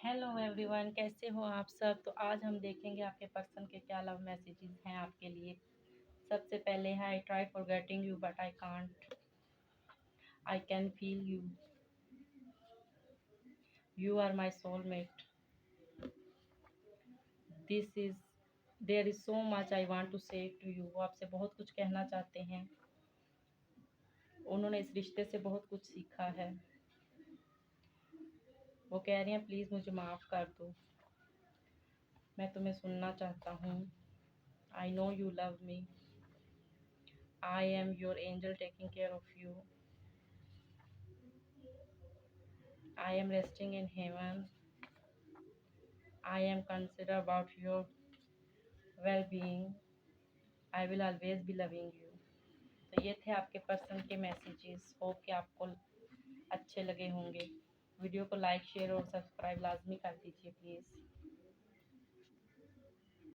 Hello everyone, कैसे हो आप सब। तो आज हम देखेंगे आपके पर्सन के क्या लव मैसेजेस हैं आपके लिए। सबसे पहले है, I try forgetting you but I can't, I can feel you, you are my soulmate, this is there is so much I want to say to you. वो आपसे बहुत कुछ कहना चाहते हैं, उन्होंने इस रिश्ते से बहुत कुछ सीखा है। वो कह रही हैं प्लीज़ मुझे माफ़ कर दो, मैं तुम्हें सुनना चाहता हूँ। I know you love me, I am your angel taking care of you, I am resting in heaven. I am consider about your well-being. I will always be loving you. तो ये थे आपके पर्सन के messages. Hope कि आपको अच्छे लगे होंगे। वीडियो को लाइक शेयर और सब्सक्राइब लाजमी कर दीजिए प्लीज़।